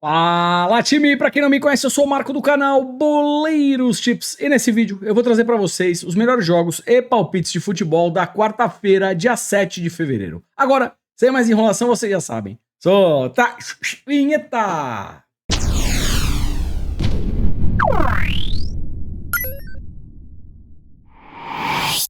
Fala time, pra quem não me conhece eu sou o Marco do canal Boleiros Chips e nesse vídeo eu vou trazer pra vocês os melhores jogos e palpites de futebol da quarta-feira, dia 7 de fevereiro. Agora, sem mais enrolação, vocês já sabem. Solta a vinheta!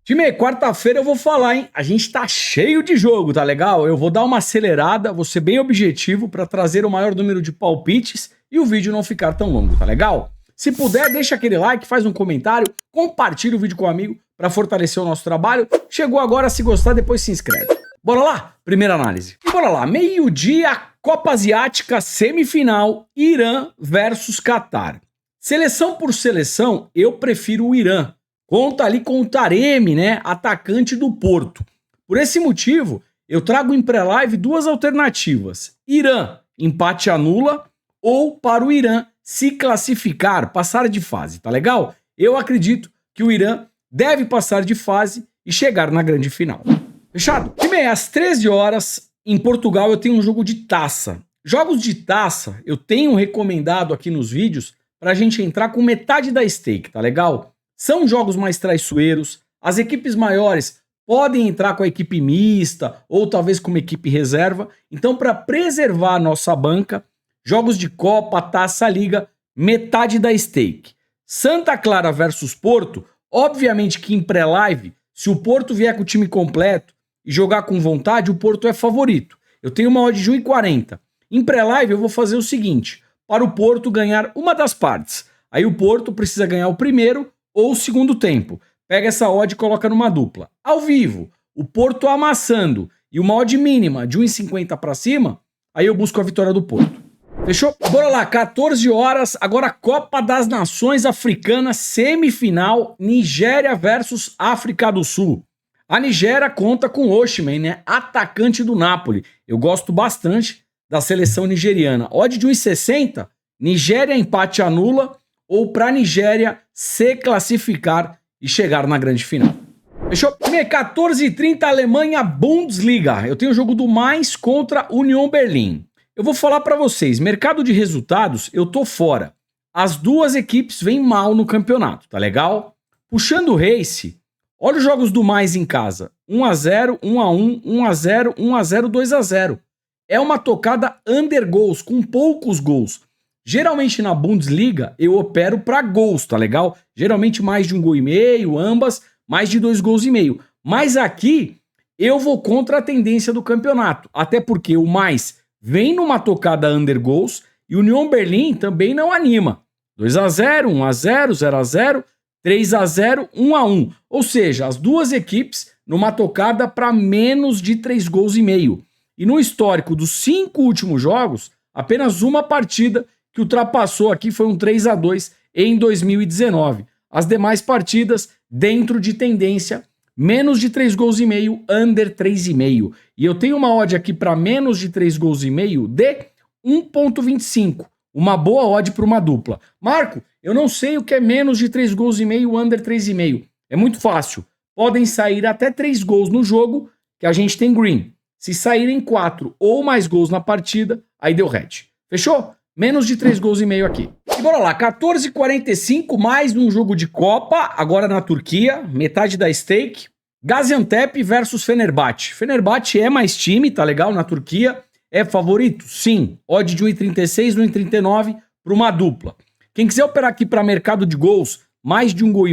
Time, quarta-feira eu vou falar, hein? A gente tá cheio de jogo, tá legal? Eu vou dar uma acelerada, vou ser bem objetivo pra trazer o maior número de palpites e o vídeo não ficar tão longo, tá legal? Se puder, deixa aquele like, faz um comentário, compartilha o vídeo com um amigo pra fortalecer o nosso trabalho. Chegou agora, se gostar, depois se inscreve. Bora lá? Primeira análise. E bora lá, meio-dia, Copa Asiática, semifinal, Irã versus Catar. Seleção por seleção, eu prefiro o Irã. Conta ali com o Taremi, né, atacante do Porto. Por esse motivo, eu trago em pré-live duas alternativas. Irã, empate anula, ou para o Irã se classificar, passar de fase, tá legal? Eu acredito que o Irã deve passar de fase e chegar na grande final. Fechado? Time, às 13 horas, em Portugal, eu tenho um jogo de taça. Jogos de taça, eu tenho recomendado aqui nos vídeos pra gente entrar com metade da stake, tá legal? São jogos mais traiçoeiros, as equipes maiores podem entrar com a equipe mista ou talvez com uma equipe reserva. Então, para preservar a nossa banca, jogos de Copa, Taça, Liga, metade da stake. Santa Clara versus Porto, obviamente que em pré-live, se o Porto vier com o time completo e jogar com vontade, o Porto é favorito. Eu tenho uma odd de 1,40. Em pré-live eu vou fazer o seguinte, para o Porto ganhar uma das partes. Aí o Porto precisa ganhar o primeiro ou o segundo tempo. Pega essa odd e coloca numa dupla. Ao vivo, o Porto amassando e uma odd mínima de 1,50 para cima, aí eu busco a vitória do Porto. Fechou? Bora lá, 14 horas, agora Copa das Nações Africanas, semifinal, Nigéria versus África do Sul. A Nigéria conta com Osimhen, né, atacante do Napoli. Eu gosto bastante da seleção nigeriana. Odd de 1,60, Nigéria empate anula, ou para a Nigéria se classificar e chegar na grande final. Fechou? 14h30, Alemanha, Bundesliga. Eu tenho o jogo do Mainz contra Union Berlin. Eu vou falar para vocês, mercado de resultados, eu tô fora. As duas equipes vêm mal no campeonato, tá legal? Puxando o Race, olha os jogos do Mainz em casa. 1-0, 1-1, 1-0, 1-0, 2-0. É uma tocada under goals, com poucos gols. Geralmente na Bundesliga eu opero para gols, tá legal? Geralmente mais de 1,5 gol, ambas mais de 2,5 gols. Mas aqui eu vou contra a tendência do campeonato, até porque o mais vem numa tocada under goals e o Union Berlin também não anima. 2-0, 1-0, 0-0, 3-0, 1-1. Ou seja, as duas equipes numa tocada para menos de 3,5 gols. E no histórico dos 5 últimos jogos, apenas uma partida que ultrapassou aqui foi um 3-2 em 2019. As demais partidas, dentro de tendência, menos de 3,5 gols, under 3,5. E eu tenho uma odd aqui para menos de 3,5 gols de 1,25. Uma boa odd para uma dupla. Marco, eu não sei o que é menos de 3,5 gols, under 3,5. É muito fácil. Podem sair até 3 gols no jogo, que a gente tem green. Se saírem 4 ou mais gols na partida, aí deu red. Fechou? Menos de 3,5 gols aqui. E bora lá, 14h45, mais um jogo de Copa, agora na Turquia, metade da stake. Gaziantep versus Fenerbahçe. Fenerbahçe é mais time, tá legal? Na Turquia. É favorito? Sim. Odd de 1,36, 1,39 para uma dupla. Quem quiser operar aqui para mercado de gols, mais de 1,5 gol,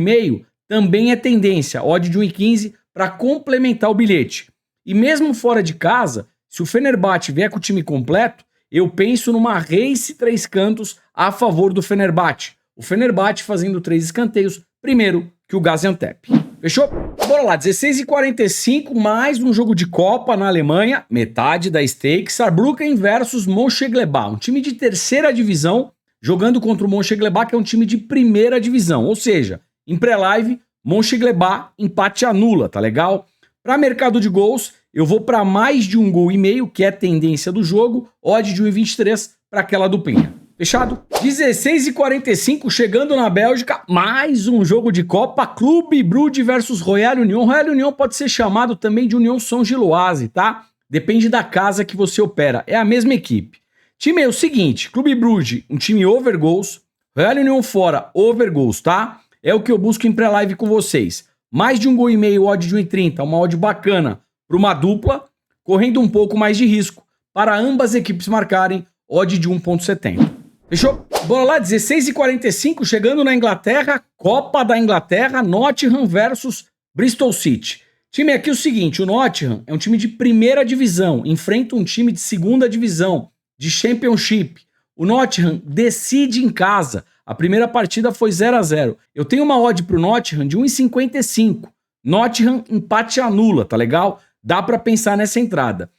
também é tendência. Odd de 1,15 para complementar o bilhete. E mesmo fora de casa, se o Fenerbahçe vier com o time completo, eu penso numa race 3 cantos a favor do Fenerbahçe. O Fenerbahçe fazendo 3 escanteios, primeiro que o Gaziantep. Fechou? Bora lá, 16h45, mais um jogo de Copa na Alemanha, metade da stake, Saarbrücken versus Mönchengladbach, um time de terceira divisão, jogando contra o Mönchengladbach, que é um time de primeira divisão. Ou seja, em pré-live, Mönchengladbach empate anula, tá legal? Para mercado de gols, eu vou para mais de 1,5 gol, que é a tendência do jogo, odd de 1,23 para aquela duplinha. Fechado? 16h45, chegando na Bélgica, mais um jogo de Copa, Clube Brugge versus Royal Union. Royal Union pode ser chamado também de União São Giloase, tá? Depende da casa que você opera, é a mesma equipe. Time é o seguinte, Clube Brugge, um time over goals, Real União fora, over goals, tá? É o que eu busco em pré-live com vocês. Mais de 1,5 gol, odd de 1,30, uma odd bacana para uma dupla, correndo um pouco mais de risco, para ambas equipes marcarem, odd de 1,70. Fechou? Bora lá, 16h45, chegando na Inglaterra, Copa da Inglaterra, Nottingham versus Bristol City. Time aqui é o seguinte, o Nottingham é um time de primeira divisão, enfrenta um time de segunda divisão, de Championship. O Nottingham decide em casa. A primeira partida foi 0-0. Eu tenho uma odd pro Nottingham de 1,55. Nottingham empate anula, tá legal? Dá pra pensar nessa entrada.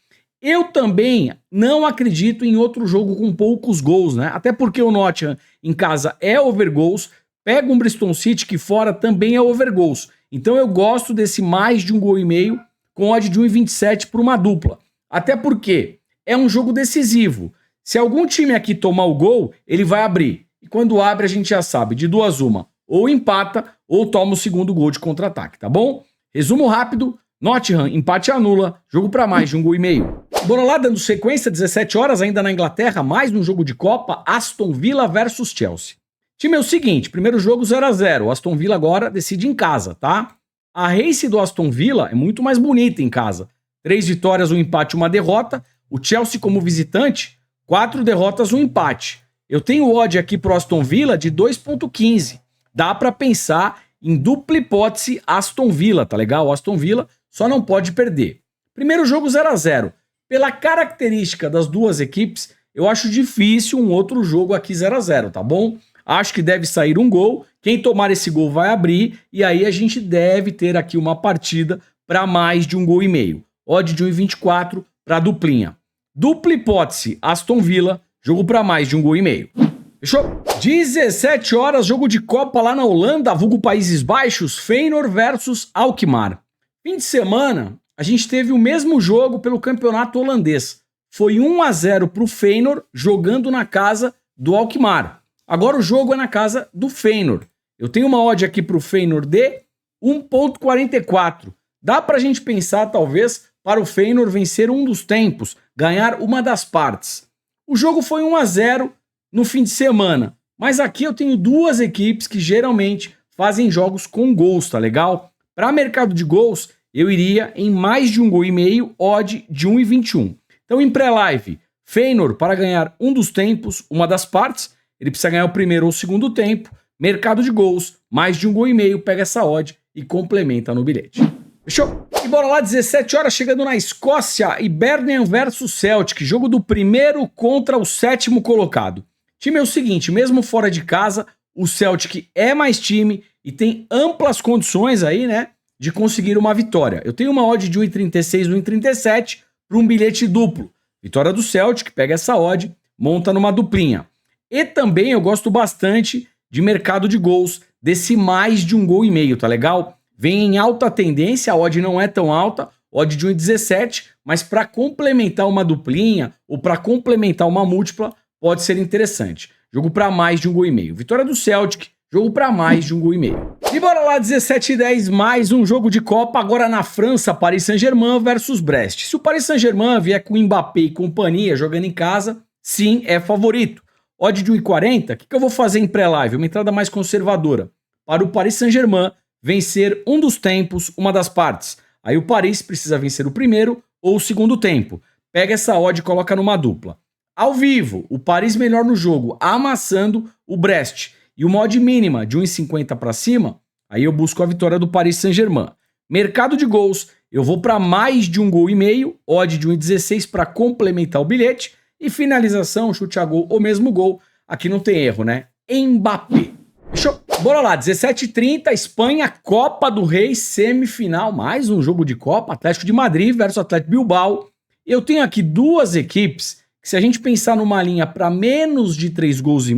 Eu também não acredito em outro jogo com poucos gols, né? Até porque o Nottingham em casa é over goals, pega um Bristol City que fora também é over goals. Então eu gosto desse mais de 1,5 gol com odd de 1,27 por uma dupla. Até porque é um jogo decisivo. Se algum time aqui tomar o gol, ele vai abrir. E quando abre, a gente já sabe, de duas uma. Ou empata, ou toma o segundo gol de contra-ataque, tá bom? Resumo rápido, Nottingham, empate anula, jogo para mais de 1,5 gol. Bora lá, dando sequência, 17 horas, ainda na Inglaterra, mais um jogo de Copa, Aston Villa versus Chelsea. Time é o seguinte, primeiro jogo 0-0, o Aston Villa agora decide em casa, tá? A race do Aston Villa é muito mais bonita em casa. 3 vitórias, 1 empate, 1 derrota. O Chelsea como visitante, 4 derrotas, 1 empate. Eu tenho odd aqui pro Aston Villa de 2,15. Dá para pensar em dupla hipótese Aston Villa, tá legal? O Aston Villa só não pode perder. Primeiro jogo 0-0. Pela característica das duas equipes, eu acho difícil um outro jogo aqui 0-0, tá bom? Acho que deve sair um gol. Quem tomar esse gol vai abrir. E aí a gente deve ter aqui uma partida para mais de 1,5 gol. Odd de 1,24 para duplinha. Dupla hipótese Aston Villa. Jogo para mais de 1,5 gol. Fechou? 17 horas, jogo de Copa lá na Holanda, vulgo Países Baixos, Feyenoord versus Alkmaar. Fim de semana, a gente teve o mesmo jogo pelo campeonato holandês. Foi 1-0 para o Feyenoord, jogando na casa do Alkmaar. Agora o jogo é na casa do Feyenoord. Eu tenho uma odd aqui para o Feyenoord de 1,44. Dá para a gente pensar, talvez, para o Feyenoord vencer um dos tempos, ganhar uma das partes. O jogo foi 1-0 no fim de semana, mas aqui eu tenho duas equipes que geralmente fazem jogos com gols, tá legal? Para mercado de gols, eu iria em mais de 1,5 gol, odd de 1,21. Então em pré-live, Feyenoord para ganhar um dos tempos, uma das partes, ele precisa ganhar o primeiro ou o segundo tempo, mercado de gols, mais de 1,5 gol, pega essa odd e complementa no bilhete. Fechou? E bora lá, 17 horas, chegando na Escócia, Hibernian versus Celtic, jogo do primeiro contra o sétimo colocado. Time é o seguinte, mesmo fora de casa, o Celtic é mais time e tem amplas condições aí, né, de conseguir uma vitória. Eu tenho uma odd de 1,36, 1,37 para um bilhete duplo. Vitória do Celtic, pega essa odd, monta numa duplinha. E também eu gosto bastante de mercado de gols, desse mais de 1,5 gol, tá legal? Vem em alta tendência, a odd não é tão alta, odd de 1,17, mas para complementar uma duplinha ou para complementar uma múltipla, pode ser interessante. Jogo para mais de 1,5 gol. Vitória do Celtic, jogo para mais de 1,5 gol. E bora lá, 17h10, mais um jogo de Copa, agora na França, Paris Saint-Germain versus Brest. Se o Paris Saint-Germain vier com Mbappé e companhia jogando em casa, sim, é favorito. Odd de 1,40, o que eu vou fazer em pré-live? Uma entrada mais conservadora. Para o Paris Saint-Germain vencer um dos tempos, uma das partes. Aí o Paris precisa vencer o primeiro ou o segundo tempo. Pega essa odd e coloca numa dupla. Ao vivo, o Paris melhor no jogo, amassando o Brest. E uma odd mínima de 1,50 para cima, aí eu busco a vitória do Paris Saint-Germain. Mercado de gols, eu vou para mais de 1,5 gol, odd de 1,16 para complementar o bilhete. E finalização, chute a gol ou mesmo gol, aqui não tem erro, né? Mbappé. Fechou? Bora lá, 17h30, Espanha, Copa do Rei, semifinal, mais um jogo de Copa, Atlético de Madrid versus Atlético Bilbao. Eu tenho aqui duas equipes que, se a gente pensar numa linha para menos de 3,5 gols,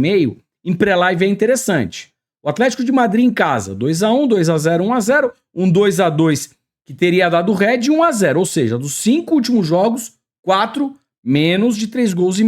em pré-live é interessante. O Atlético de Madrid em casa, 2-1, 2-0, 1-0, um 2-2 que teria dado red e 1-0, ou seja, dos 5 últimos jogos, 4 menos de 3,5 gols.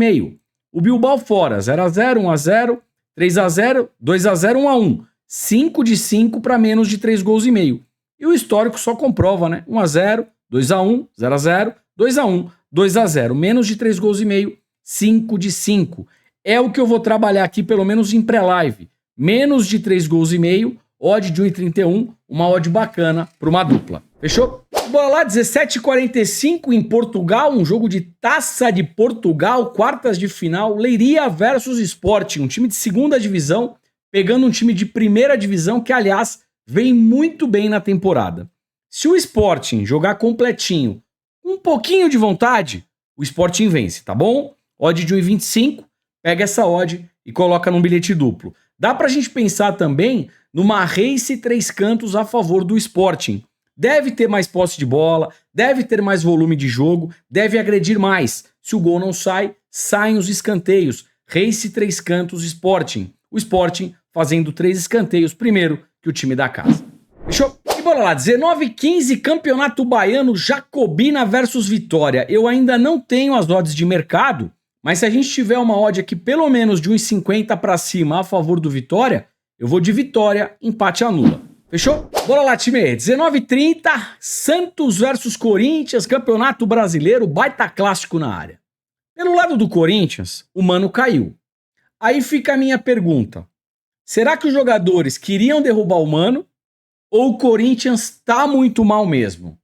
O Bilbao fora, 0-0, 1-0, 3-0, 2-0, 1-1. 5 de 5 para menos de 3,5 gols. E o histórico só comprova, né? 1-0, 2-1, 0-0, 2-1, 2-0. Menos de 3,5 gols 5 de 5. É o que eu vou trabalhar aqui, pelo menos em pré-live. Menos de 3 gols e meio, odd de 1,31, uma odd bacana para uma dupla. Fechou? Bora lá, 17h45 em Portugal, um jogo de Taça de Portugal, quartas de final, Leiria versus Sporting, um time de segunda divisão, pegando um time de primeira divisão que, aliás, vem muito bem na temporada. Se o Sporting jogar completinho, um pouquinho de vontade, o Sporting vence, tá bom? Odd de 1,25, pega essa odd e coloca num bilhete duplo. Dá pra gente pensar também numa race 3 cantos a favor do Sporting. Deve ter mais posse de bola, deve ter mais volume de jogo, deve agredir mais. Se o gol não sai, saem os escanteios. Race 3 cantos Sporting. O Sporting fazendo 3 escanteios primeiro que o time da casa. Fechou? E bora lá, 19h15, Campeonato Baiano, Jacobina versus Vitória. Eu ainda não tenho as odds de mercado, mas se a gente tiver uma odd aqui pelo menos de 1,50 para cima a favor do Vitória, eu vou de Vitória, empate anula. Fechou? Bora lá, time. 19h30, Santos versus Corinthians, Campeonato Brasileiro, baita clássico na área. Pelo lado do Corinthians, o Mano caiu. Aí fica a minha pergunta. Será que os jogadores queriam derrubar o Mano ou o Corinthians tá muito mal mesmo?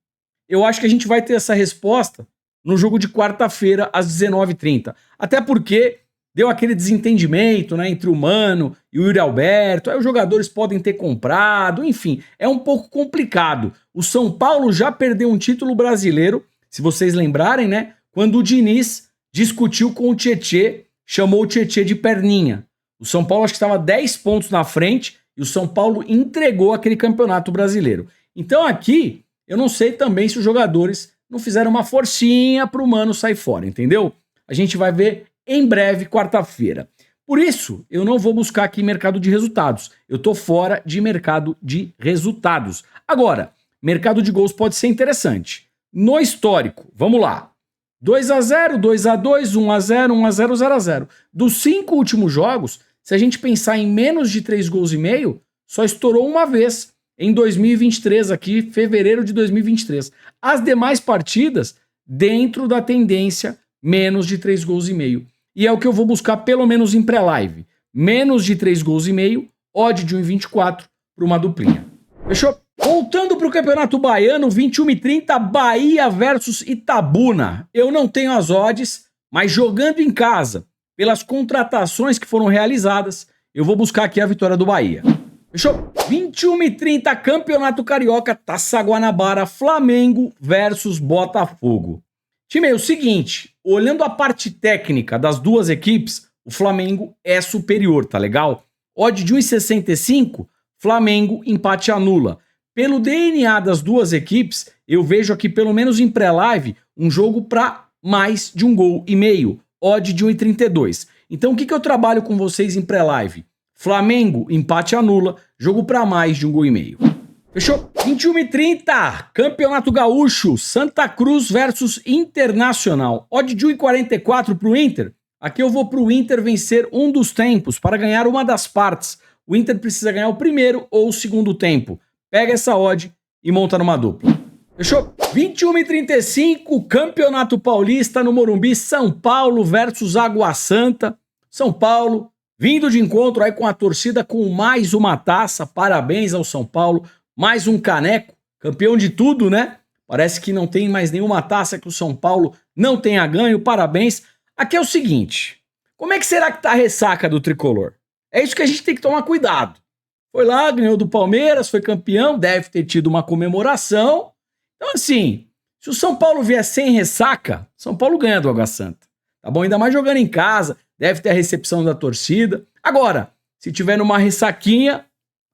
Eu acho que a gente vai ter essa resposta no jogo de quarta-feira, às 19h30. Até porque deu aquele desentendimento, né, entre o Mano e o Yuri Alberto. Aí os jogadores podem ter comprado, enfim, é um pouco complicado. O São Paulo já perdeu um título brasileiro, se vocês lembrarem, né, quando o Diniz discutiu com o Tietê, chamou o Tietê de perninha. O São Paulo acho que estava 10 pontos na frente e o São Paulo entregou aquele campeonato brasileiro. Então aqui, eu não sei também se os jogadores não fizeram uma forcinha para o Mano sair fora, entendeu? A gente vai ver em breve, quarta-feira. Por isso, eu não vou buscar aqui mercado de resultados. Eu tô fora de mercado de resultados. Agora, mercado de gols pode ser interessante. No histórico, vamos lá. 2-0, 2-2, 1-0, 1-0, 0-0. Dos 5 últimos jogos, se a gente pensar em menos de 3 gols e meio, só estourou uma vez, em 2023, aqui, fevereiro de 2023. As demais partidas, dentro da tendência, menos de 3 gols e meio. E é o que eu vou buscar pelo menos em pré-live. Menos de 3 gols e meio, odd de 1,24 para uma duplinha. Fechou? Voltando para o Campeonato Baiano, 21h30, Bahia versus Itabuna. Eu não tenho as odds, mas jogando em casa, pelas contratações que foram realizadas, eu vou buscar aqui a vitória do Bahia. Fechou? 21h30, Campeonato Carioca, Taça Guanabara, Flamengo versus Botafogo. Time, é o seguinte, olhando a parte técnica das duas equipes, o Flamengo é superior, tá legal? Odd de 1,65, Flamengo empate anula. Pelo DNA das duas equipes, eu vejo aqui, pelo menos em pré-live, um jogo para mais de 1,5 gols, odd de 1,32. Então o que eu trabalho com vocês em pré-live? Flamengo empate anula, jogo para mais de 1,5 gols. Fechou? 21h30, Campeonato Gaúcho, Santa Cruz versus Internacional. Odd de 1,44 para o Inter. Aqui eu vou para o Inter vencer um dos tempos para ganhar uma das partes. O Inter precisa ganhar o primeiro ou o segundo tempo. Pega essa odd e monta numa dupla. Fechou? 21h35, Campeonato Paulista no Morumbi, São Paulo versus Água Santa. São Paulo, vindo de encontro aí com a torcida com mais uma taça. Parabéns ao São Paulo. Mais um caneco, campeão de tudo, né? Parece que não tem mais nenhuma taça que o São Paulo não tenha ganho, parabéns. Aqui é o seguinte, como é que será que tá a ressaca do Tricolor? É isso que a gente tem que tomar cuidado. Foi lá, ganhou do Palmeiras, foi campeão, deve ter tido uma comemoração. Então assim, se o São Paulo vier sem ressaca, São Paulo ganha do Água Santa. Tá bom? Ainda mais jogando em casa, deve ter a recepção da torcida. Agora, se tiver numa ressaquinha,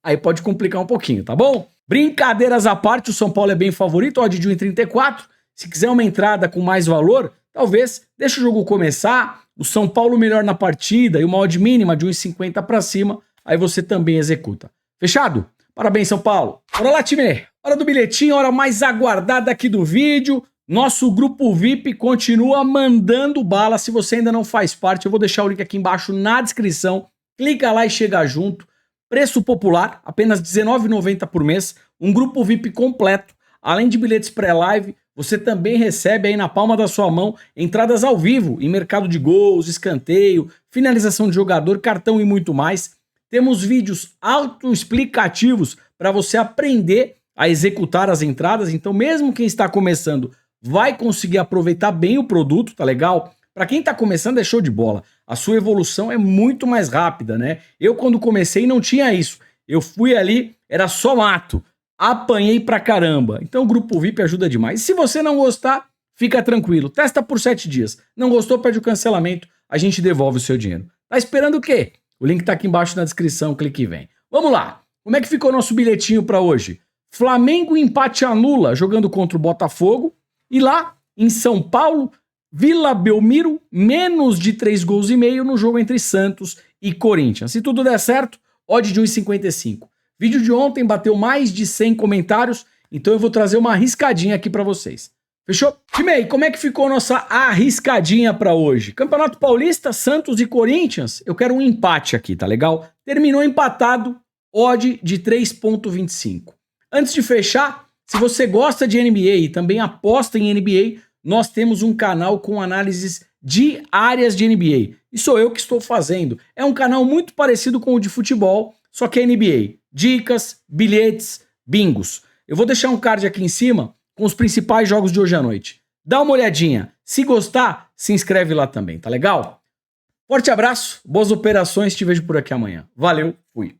aí pode complicar um pouquinho, tá bom? Brincadeiras à parte, o São Paulo é bem favorito, odd de 1,34. Se quiser uma entrada com mais valor, talvez deixa o jogo começar, o São Paulo melhor na partida e uma odd mínima de 1,50 para cima, aí você também executa. Fechado? Parabéns, São Paulo. Bora lá, time. Hora do bilhetinho, hora mais aguardada aqui do vídeo. Nosso grupo VIP continua mandando bala. Se você ainda não faz parte, eu vou deixar o link aqui embaixo na descrição. Clica lá e chega junto. Preço popular, apenas R$19,90 por mês, um grupo VIP completo, além de bilhetes pré-live, você também recebe aí na palma da sua mão entradas ao vivo em mercado de gols, escanteio, finalização de jogador, cartão e muito mais. Temos vídeos autoexplicativos para você aprender a executar as entradas, então mesmo quem está começando vai conseguir aproveitar bem o produto, tá legal? Para quem tá começando é show de bola, a sua evolução é muito mais rápida, né? Eu quando comecei não tinha isso, eu fui ali, era só mato, apanhei pra caramba, então o Grupo VIP ajuda demais. E se você não gostar, fica tranquilo, testa por 7 dias, não gostou, pede o cancelamento, a gente devolve o seu dinheiro. Tá esperando o quê? O link tá aqui embaixo na descrição, clique e vem. Vamos lá, como é que ficou o nosso bilhetinho para hoje? Flamengo empate anula jogando contra o Botafogo, e lá em São Paulo, Vila Belmiro, menos de 3,5 gols no jogo entre Santos e Corinthians. Se tudo der certo, odd de 1,55. Vídeo de ontem bateu mais de 100 comentários, então eu vou trazer uma arriscadinha aqui para vocês. Fechou? Time aí, como é que ficou nossa arriscadinha para hoje? Campeonato Paulista, Santos e Corinthians, eu quero um empate aqui, tá legal? Terminou empatado, odd de 3,25. Antes de fechar, se você gosta de NBA e também aposta em NBA, nós temos um canal com análises diárias de NBA. E sou eu que estou fazendo. É um canal muito parecido com o de futebol, só que é NBA. Dicas, bilhetes, bingos. Eu vou deixar um card aqui em cima com os principais jogos de hoje à noite. Dá uma olhadinha. Se gostar, se inscreve lá também, tá legal? Forte abraço, boas operações, te vejo por aqui amanhã. Valeu, fui.